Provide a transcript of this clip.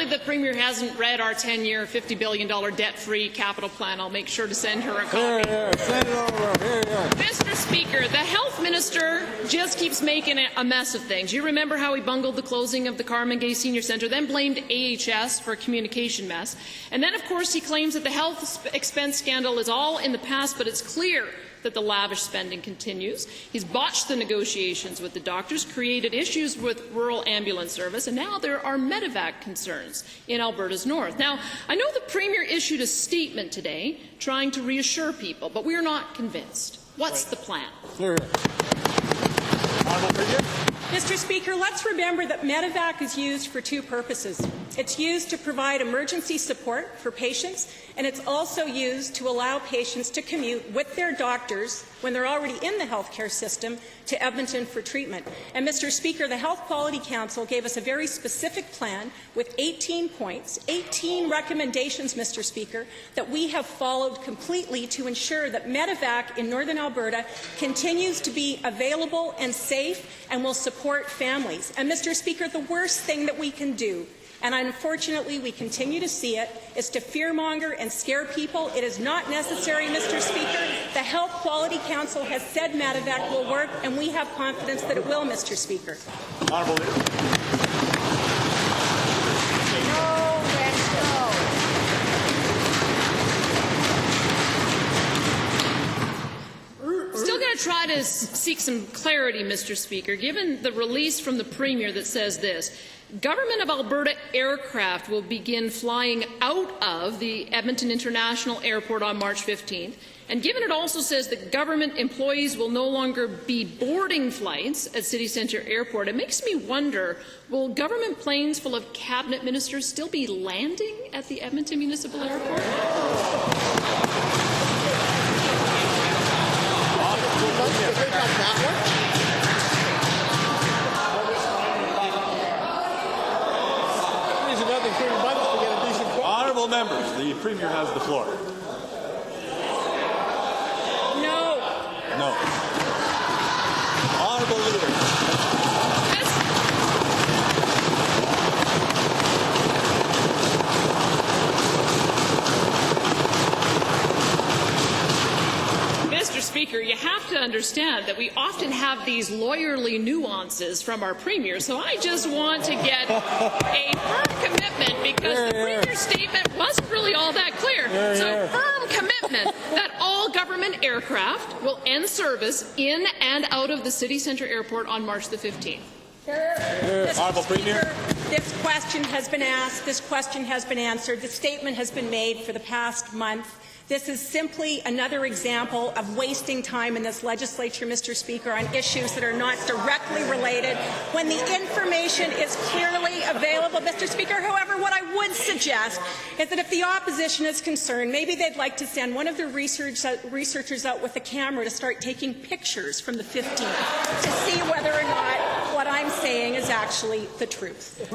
Apparently the Premier hasn't read our 10-year, $50 billion debt-free capital plan. I'll make sure to send her a copy. Send it over. Mr. Speaker, the Health Minister just keeps making a mess of things. You remember how he bungled the closing of the Carmen Gay Senior Centre, then blamed AHS for a communication mess. And then, of course, he claims that the health expense scandal is all in the past, but it's clear that the lavish spending continues. He's botched the negotiations with the doctors, created issues with rural ambulance service, and now there are medevac concerns in Alberta's north. Now, I know the Premier issued a statement today trying to reassure people, but we're not convinced. What's the plan? Mr. Speaker, let's remember that medevac is used for two purposes. It's used to provide emergency support for patients, and it's also used to allow patients to commute with their doctors when they're already in the healthcare system to Edmonton for treatment. And, Mr. Speaker, the Health Quality Council gave us a very specific plan with 18 points, 18 recommendations, Mr. Speaker, that we have followed completely to ensure that medevac in Northern Alberta continues to be available and safe and will support families. And, Mr. Speaker, the worst thing that we can do, and unfortunately we continue to see it, is to fearmonger and scare people. It is not necessary, Mr. Speaker. The Health Quality Council has said medevac will work, and we have confidence that it will, Mr. Speaker. Honourable Leader. Still going to try to seek some clarity, Mr. Speaker, given the release from the Premier that says this. Government of Alberta aircraft will begin flying out of the Edmonton International Airport on March 15th. And given it also says that government employees will no longer be boarding flights at City Centre Airport, it makes me wonder, will government planes full of cabinet ministers still be landing at the Edmonton Municipal Airport? Honourable members, the Premier has the floor. No. No. Honourable Leader. Mr. Speaker, you have to understand that we often have these lawyerly nuances from our Premier, so I just want to get a firm commitment because the Premier's statement wasn't really all that clear. So firm commitment that all government aircraft will end service in and out of the City Centre Airport on March the 15th. Honourable Premier. This question has been asked. This question has been answered. The statement has been made for the past month. This is simply another example of wasting time in this legislature, Mr. Speaker, on issues that are not directly related when the information is clearly available, Mr. Speaker. However, what I would suggest is that if the opposition is concerned, maybe they'd like to send one of their researchers out with a camera to start taking pictures from the 15th to see whether or not what I'm saying is actually the truth.